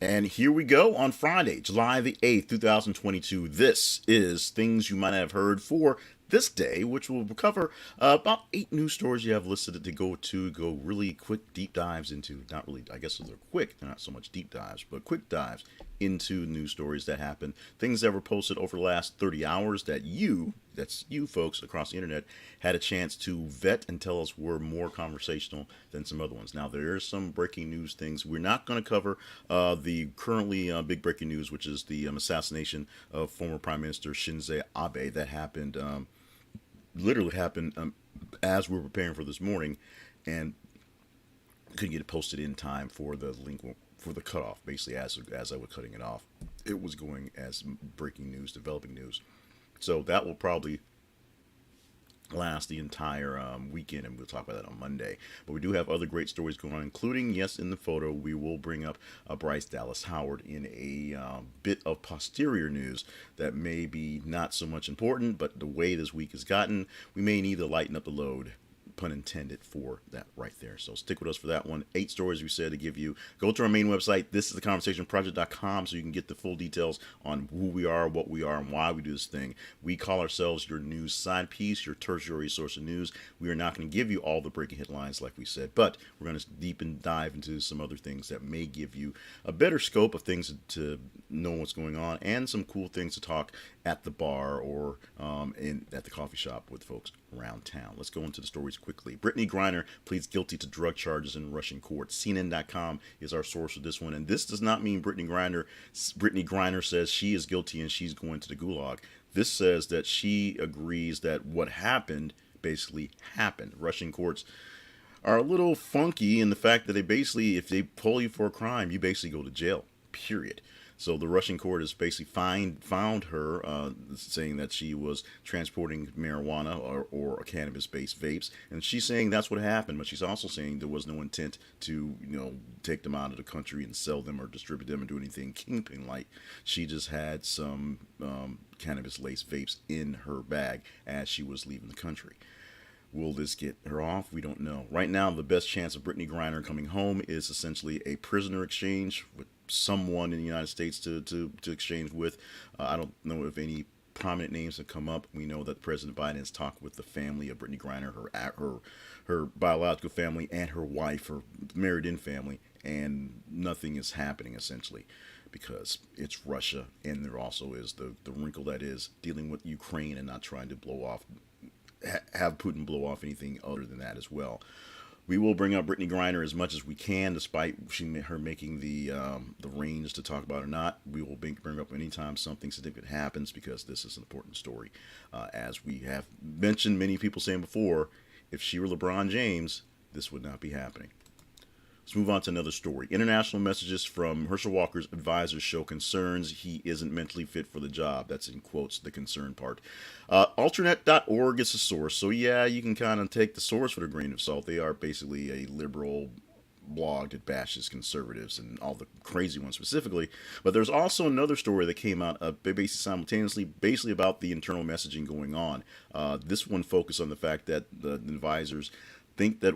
And here we go on Friday, July the 8th, 2022. This is things you might have heard for this day, which will cover about 8 news stories you have listed to go really quick deep dives into. Not really, I guess they're quick, they're not so much deep dives, but quick dives into news stories that happened, things that were posted over the last 30 hours that's you folks across the internet, had a chance to vet and tell us were more conversational than some other ones. Now, there are some breaking news things. We're not going to cover the currently big breaking news, which is the assassination of former Prime Minister Shinzo Abe that happened, literally happened as we were preparing for this morning, and couldn't get it posted in time for the link for the cutoff. Basically, as I was cutting it off, it was going as breaking news, developing news. So that will probably last the entire weekend, and we'll talk about that on Monday. But we do have other great stories going on, including, yes, in the photo, we will bring up Bryce Dallas Howard in a bit of posterior news that may be not so much important, but the way this week has gotten, we may need to lighten up the load, pun intended, for that right there. So stick with us for that one. 8 stories we said to give you. Go to our main website, thisistheconversationproject.com, so you can get the full details on who we are, what we are, and why we do this thing. We call ourselves your news side piece, your tertiary source of news. We are not going to give you all the breaking headlines like we said, but we're going to deep and dive into some other things that may give you a better scope of things to know what's going on, and some cool things to talk at the bar or at the coffee shop with folks around town. Let's go into the stories quickly. Brittney Griner pleads guilty to drug charges in Russian court. CNN.com is our source for this one, and this does not mean Brittney Griner says she is guilty and she's going to the gulag. This says that she agrees that what happened basically happened. Russian courts are a little funky in the fact that they basically, if they pull you for a crime, you basically go to jail, period. So the Russian court has basically found her saying that she was transporting marijuana or cannabis-based vapes, and she's saying that's what happened. But she's also saying there was no intent to, take them out of the country and sell them or distribute them or do anything kingpin-like. She just had some cannabis-laced vapes in her bag as she was leaving the country. Will this get her off? We don't know. Right now, the best chance of Brittney Griner coming home is essentially a prisoner exchange with someone in the United States to exchange with. I don't know if any prominent names have come up. We know that President Biden has talked with the family of Brittney Griner, her biological family, and her wife, her married-in family, and nothing is happening essentially because it's Russia, and there also is the wrinkle that is dealing with Ukraine and not trying to have Putin blow off anything other than that as well. We will bring up Brittney Griner as much as we can, despite her making the range to talk about or not. We will bring up anytime something significant happens, because this is an important story. As we have mentioned, many people saying before, if she were LeBron James, this would not be happening. Let's move on to another story. International messages from Herschel Walker's advisors show concerns he isn't mentally fit for the job. That's in quotes, the concern part. Alternate.org is a source. So yeah, you can kind of take the source with a grain of salt. They are basically a liberal blog that bashes conservatives and all the crazy ones specifically. But there's also another story that came out basically simultaneously, basically about the internal messaging going on. This one focused on the fact that the advisors think that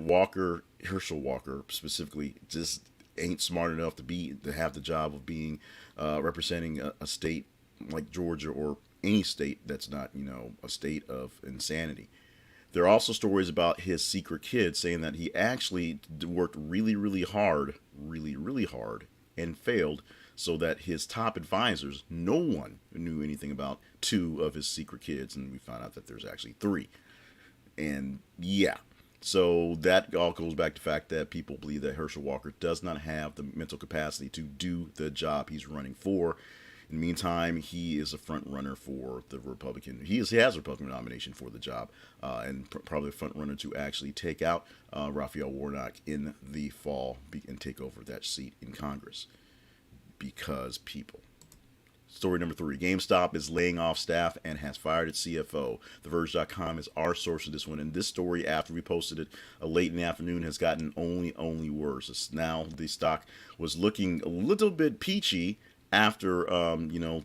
Herschel Walker specifically, just ain't smart enough to have the job of being representing a state like Georgia, or any state that's not, a state of insanity. There are also stories about his secret kid, saying that he actually worked really, really hard, and failed, so that his top advisors, no one knew anything about 2 of his secret kids, and we found out that there's actually 3. And yeah. So that all goes back to the fact that people believe that Herschel Walker does not have the mental capacity to do the job he's running for. In the meantime, he is a front runner for the Republican. He has a Republican nomination for the job, and probably a front runner to actually take out Raphael Warnock in the fall and take over that seat in Congress. Because people. Story number 3. GameStop is laying off staff and has fired its CFO. TheVerge.com is our source of this one. And this story, after we posted it late in the afternoon, has gotten only worse. Now the stock was looking a little bit peachy After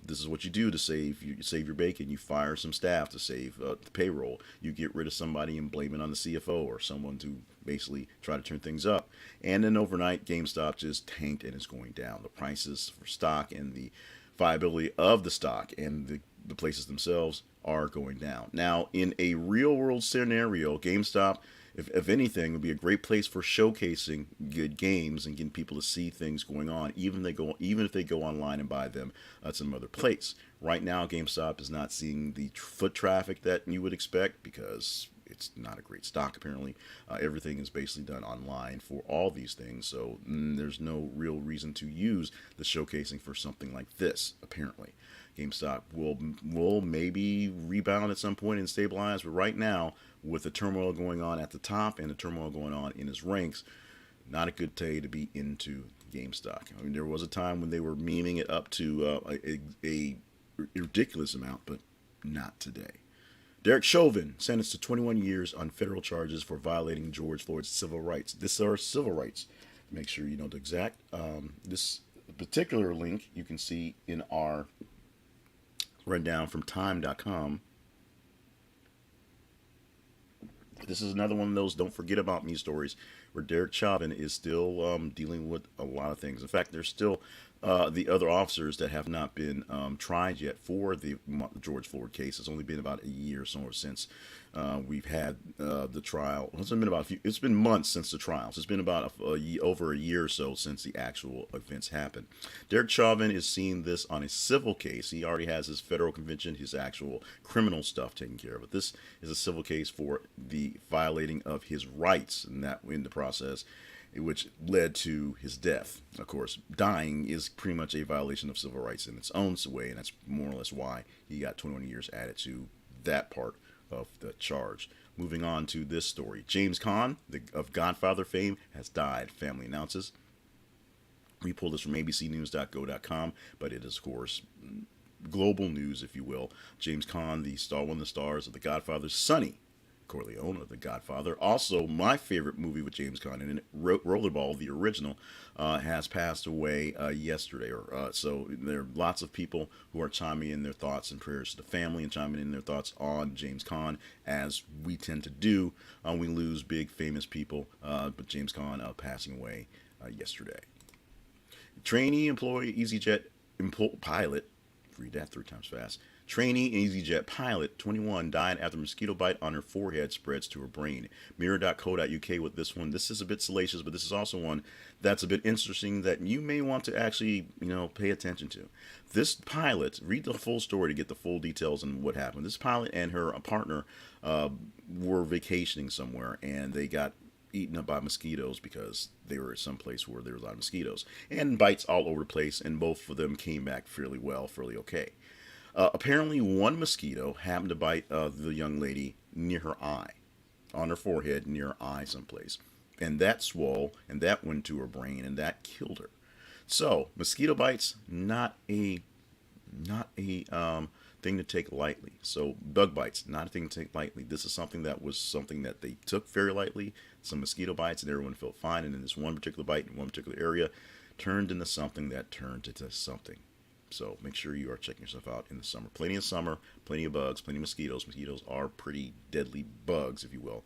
this is what you do to save your bacon. You fire some staff to save the payroll. You get rid of somebody and blame it on the CFO or someone to basically try to turn things up. And then overnight, GameStop just tanked and is going down. The prices for stock and the viability of the stock and the places themselves are going down. Now, in a real world scenario, GameStop, if anything, would be a great place for showcasing good games and getting people to see things going on, even if they go online and buy them at some other place. Right now, GameStop is not seeing the foot traffic that you would expect because it's not a great stock apparently. Everything is basically done online for all these things, so there's no real reason to use the showcasing for something like this apparently. GameStop will maybe rebound at some point and stabilize, but right now, with the turmoil going on at the top and the turmoil going on in its ranks, not a good day to be into GameStop. I mean, there was a time when they were memeing it up to a ridiculous amount, but not today. Derek Chauvin sentenced to 21 years on federal charges for violating George Floyd's civil rights. This are civil rights. Make sure you know the exact. This particular link you can see in our rundown from time.com. This is another one of those don't forget about me stories where Derek Chauvin is still dealing with a lot of things. In fact, there's still the other officers that have not been tried yet for the George Floyd case. It's only been about a year or so since we've had the trial. It's been months since the trials. It's been about over a year or so since the actual events happened. Derek Chauvin is seeing this on a civil case. He already has his federal conviction, his actual criminal stuff taken care of. But this is a civil case for the violating of his rights, and that in the process, which led to his death. Of course, dying is pretty much a violation of civil rights in its own way, and that's more or less why he got 21 years added to that part of the charge. Moving on to this story. James Caan, of Godfather fame, has died, family announces. We pulled this from abcnews.go.com, but it is, of course, global news, if you will. James Caan, one of the stars of The Godfather, Sonny Corleone of The Godfather. Also, my favorite movie with James Caan in it, Rollerball, the original, has passed away yesterday. So there are lots of people who are chiming in their thoughts and prayers to the family and chiming in their thoughts on James Caan, as we tend to do. We lose big famous people, but James Caan passing away yesterday. Trainee employee Easyjet Pilot, read that 3 times fast. Trainee Easyjet Pilot, 21, died after mosquito bite on her forehead spreads to her brain. Mirror.co.uk with this one. This is a bit salacious, but this is also one that's a bit interesting that you may want to actually, pay attention to. This pilot, read the full story to get the full details on what happened. This pilot and her partner were vacationing somewhere, and they got eaten up by mosquitoes because they were at some place where there were a lot of mosquitoes. And bites all over the place, and both of them came back fairly well, fairly okay. Apparently, one mosquito happened to bite the young lady near her eye, on her forehead, near her eye someplace. And that swole, and that went to her brain, and that killed her. So, mosquito bites, not a thing to take lightly. So, bug bites, not a thing to take lightly. This is something that they took very lightly. Some mosquito bites, and everyone felt fine. And then this one particular bite in one particular area turned into something that turned into something. So make sure you are checking yourself out in the summer. Plenty of summer, plenty of bugs, plenty of mosquitoes. Mosquitoes are pretty deadly bugs, if you will,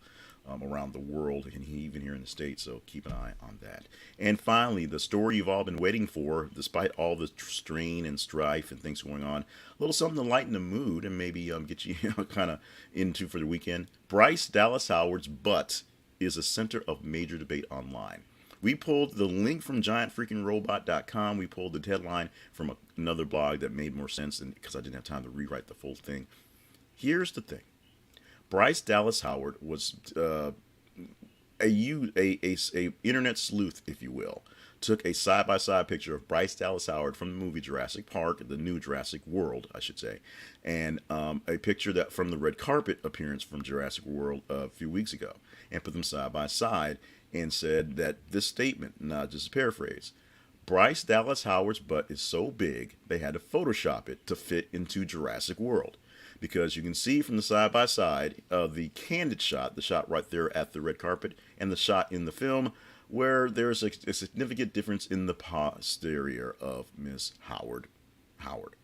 around the world and even here in the States. So keep an eye on that. And finally, the story you've all been waiting for, despite all the strain and strife and things going on, a little something to lighten the mood and maybe get you kind of into for the weekend. Bryce Dallas Howard's butt is a center of major debate online. We pulled the link from giantfreakingrobot.com. We pulled the headline from another blog that made more sense because I didn't have time to rewrite the full thing. Here's the thing. Bryce Dallas Howard was a internet sleuth, if you will. Took a side-by-side picture of Bryce Dallas Howard from the movie Jurassic Park, the new Jurassic World, I should say, and a picture that from the red carpet appearance from Jurassic World a few weeks ago, and put them side by side and said that this statement, not just a paraphrase, Bryce Dallas Howard's butt is so big they had to Photoshop it to fit into Jurassic World. Because you can see from the side-by-side the candid shot, the shot right there at the red carpet, and the shot in the film where there's a significant difference in the posterior of Miss Howard. Howard.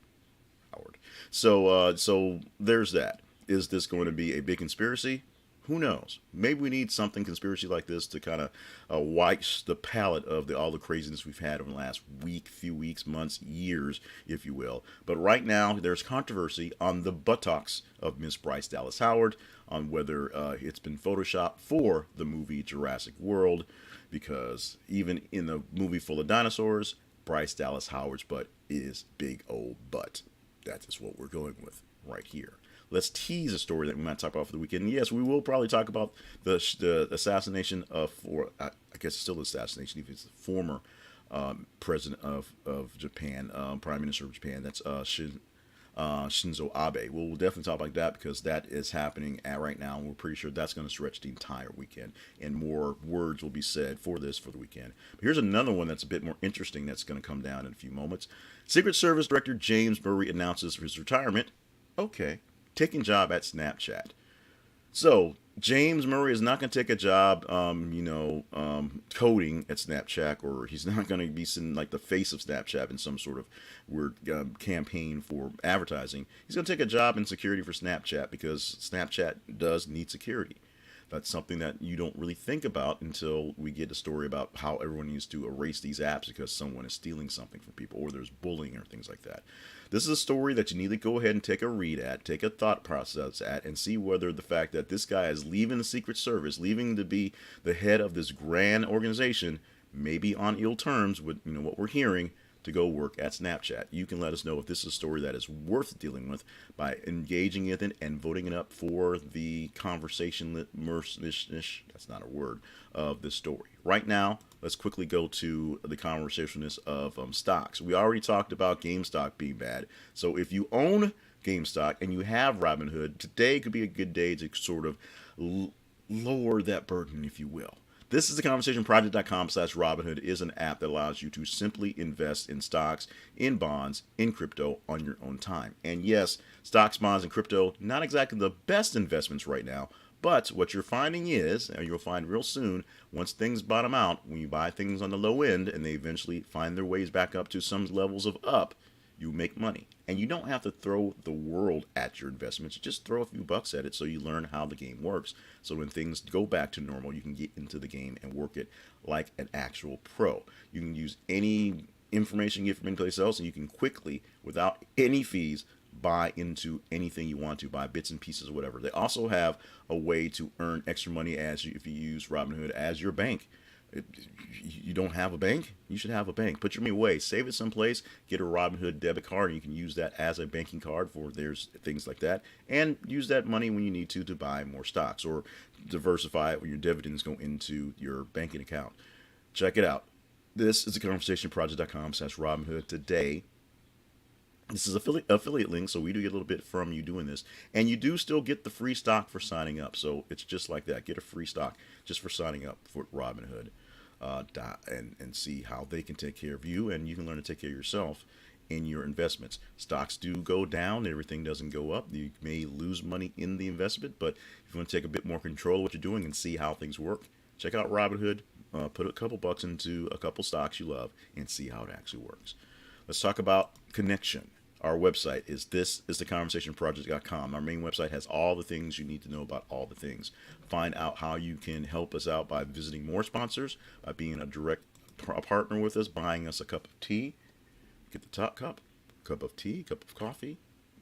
Howard. So there's that. Is this going to be a big conspiracy? Who knows? Maybe we need something conspiracy like this to kind of wipe the palate of all the craziness we've had over the last week, few weeks, months, years, if you will. But right now, there's controversy on the buttocks of Miss Bryce Dallas Howard on whether it's been photoshopped for the movie Jurassic World, because even in the movie full of dinosaurs, Bryce Dallas Howard's butt is big old butt. That is what we're going with right here. Let's tease a story that we might talk about for the weekend. Yes, we will probably talk about the assassination of, or I guess it's still assassination, even if it's the former president of Japan, Prime Minister of Japan. That's Shinzo Abe. We'll definitely talk about that because that is happening right now, and we're pretty sure that's going to stretch the entire weekend, and more words will be said for this for the weekend. But here's another one that's a bit more interesting that's going to come down in a few moments. Secret Service Director James Murray announces his retirement. Okay. Taking job at Snapchat. So James Murray is not going to take a job, coding at Snapchat, or he's not going to be sitting like the face of Snapchat in some sort of weird campaign for advertising. He's going to take a job in security for Snapchat because Snapchat does need security. That's something that you don't really think about until we get a story about how everyone needs to erase these apps because someone is stealing something from people, or there's bullying or things like that. This is a story that you need to go ahead and take a read at, take a thought process at, and see whether the fact that this guy is leaving the Secret Service, leaving to be the head of this grand organization, may be on ill terms with what we're hearing, to go work at Snapchat. You can let us know if this is a story that is worth dealing with by engaging in it and voting it up for the conversation that's not a word, of this story. Right now, let's quickly go to the conversationist of stocks. We already talked about GameStop being bad. So if you own GameStop and you have Robinhood, today could be a good day to sort of lower that burden, if you will. This is the conversationproject.com/Robinhood is an app that allows you to simply invest in stocks, in bonds, in crypto on your own time. And yes, stocks, bonds, and crypto, not exactly the best investments right now, but what you're finding is, and you'll find real soon, once things bottom out, when you buy things on the low end and they eventually find their ways back up to some levels of up, you make money. And you don't have to throw the world at your investments. Just throw a few bucks at it so you learn how the game works. So when things go back to normal, you can get into the game and work it like an actual pro. You can use any information you get from anyplace else, and you can quickly, without any fees, buy into anything you want to, buy bits and pieces or whatever. They also have a way to earn extra money if you use Robinhood as your bank. You don't have a bank? You should have a bank. Put your money away. Save it someplace. Get a Robinhood debit card. And you can use that as a banking card for there's things like that. And use that money when you need to buy more stocks or diversify it when your dividends go into your banking account. Check it out. This is the conversationproject.com/Robinhood. Today, this is affiliate link, so we do get a little bit from you doing this. And you do still get the free stock for signing up. So it's just like that. Get a free stock just for signing up for Robinhood. And see how they can take care of you, and you can learn to take care of yourself in your investments. Stocks do go down, everything doesn't go up. You may lose money in the investment, but if you want to take a bit more control of what you're doing and see how things work, check out Robinhood. Put a couple bucks into a couple stocks you love and see how it actually works. Let's talk about connection. Our website is theconversationproject.com. Our main website has all the things you need to know about all the things. Find out how you can help us out by visiting more sponsors, by being a direct partner with us, buying us a cup of tea. Get the top cup of tea, cup of coffee,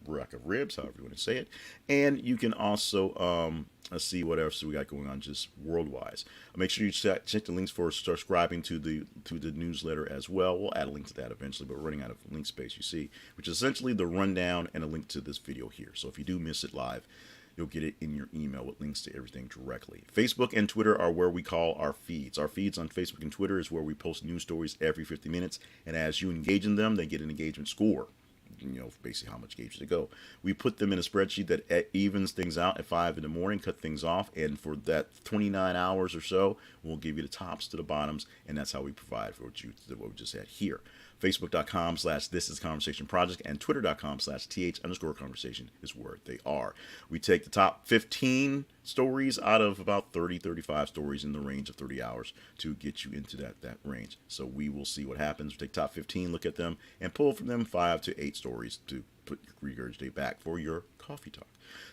rack of ribs, however you want to say it. And you can also see what else we got going on just worldwide. Make sure you check the links for subscribing to the newsletter as well. We'll add a link to that eventually, but we're running out of link space, you see, which is essentially the rundown and a link to this video here. So if you do miss it live, you'll get it in your email with links to everything directly. Facebook and Twitter are where we call our feeds. Our feeds on Facebook and Twitter is where we post news stories every 50 minutes. And as you engage in them, they get an engagement score. Basically how much engagement they go. We put them in a spreadsheet that evens things out at 5 in the morning, cut things off, and for that 29 hours or so, we'll give you the tops to the bottoms, and that's how we provide for what we just had here. Facebook.com/This Is Conversation Project, and Twitter.com/TH_conversation is where they are. We take the top 15 stories out of about 30, 35 stories in the range of 30 hours to get you into that range. So we will see what happens. We take top 15, look at them, and pull from them 5 to 8 stories to put regurgitate back for your coffee talk.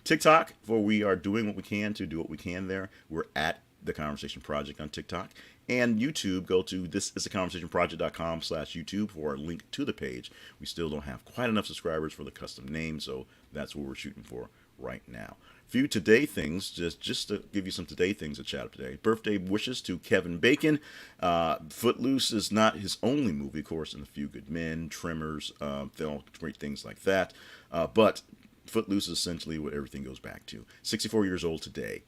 TikTok, for we are doing what we can to do what we can there. We're at The Conversation Project on TikTok. And YouTube, go to thisisaconversationproject.com/YouTube for our link to the page. We still don't have quite enough subscribers for the custom name, so that's what we're shooting for right now. Few today things, just to give you some today things to chat up today. Birthday wishes to Kevin Bacon. Footloose is not his only movie, of course, in A Few Good Men, Tremors, great things like that. But Footloose is essentially what everything goes back to. 64 years old today.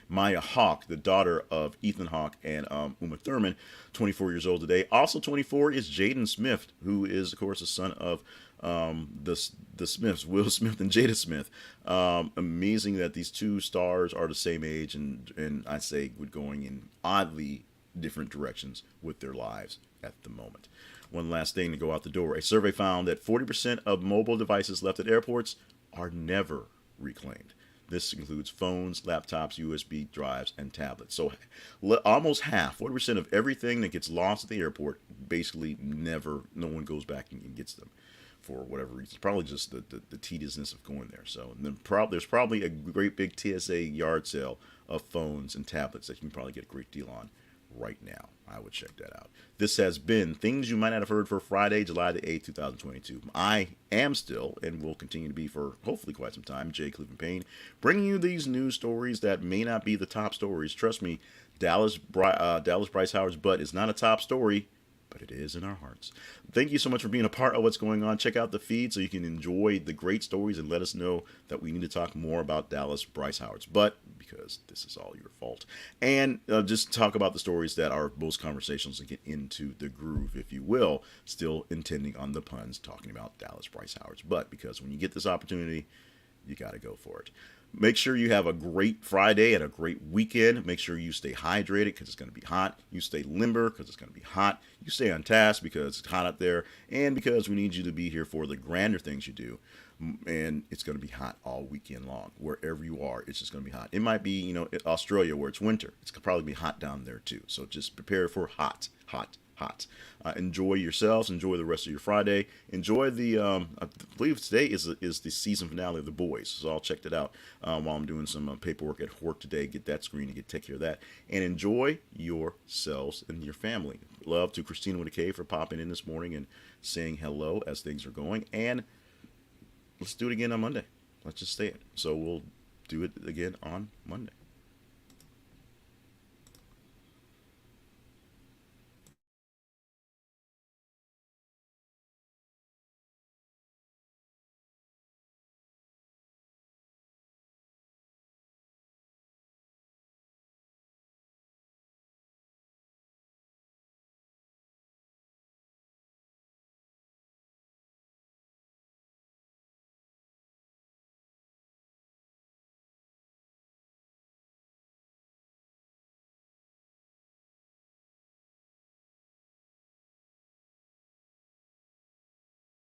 Maya Hawke, the daughter of Ethan Hawke and Uma Thurman, 24 years old today. Also 24 is Jaden Smith, who is, of course, the son of the Smiths, Will Smith and Jada Smith. Amazing that these two stars are the same age, and I say we're going in oddly different directions with their lives at the moment. One last thing to go out the door. A survey found that 40% of mobile devices left at airports are never reclaimed. This includes phones, laptops, USB drives, and tablets. So almost half, 40% of everything that gets lost at the airport, basically no one goes back and gets them for whatever reason. Probably just the tediousness of going there. So then there's probably a great big TSA yard sale of phones and tablets that you can probably get a great deal on right now. I would check that out. This has been Things You Might Not Have Heard for Friday, July the 8th, 2022. I am still, and will continue to be for hopefully quite some time, Jay Cleveland Payne, bringing you these news stories that may not be the top stories. Trust me, Dallas Bryce Howard's butt is not a top story, but it is in our hearts. Thank you so much for being a part of what's going on. Check out the feed so you can enjoy the great stories and let us know that we need to talk more about Dallas Bryce Howard's butt, because this is all your fault. And just talk about the stories that are most conversations and get into the groove, if you will, still intending on the puns, talking about Dallas Bryce Howard's butt, because when you get this opportunity, you got to go for it. Make sure you have a great Friday and a great weekend. Make sure you stay hydrated because it's going to be hot. You stay limber because it's going to be hot. You stay on task because it's hot out there, and because we need you to be here for the grander things you do. And it's going to be hot all weekend long. Wherever you are, it's just going to be hot. It might be, Australia where it's winter. It's going to probably be hot down there too. So just prepare for hot. Enjoy yourselves. Enjoy the rest of your Friday. Enjoy the, I believe today is the season finale of The Boys. So I'll check that out while I'm doing some paperwork at work today. Get that screen and take care of that. And enjoy yourselves and your family. Love to Christina with a K for popping in this morning and saying hello as things are going. And let's do it again on Monday. Let's just say it. So we'll do it again on Monday.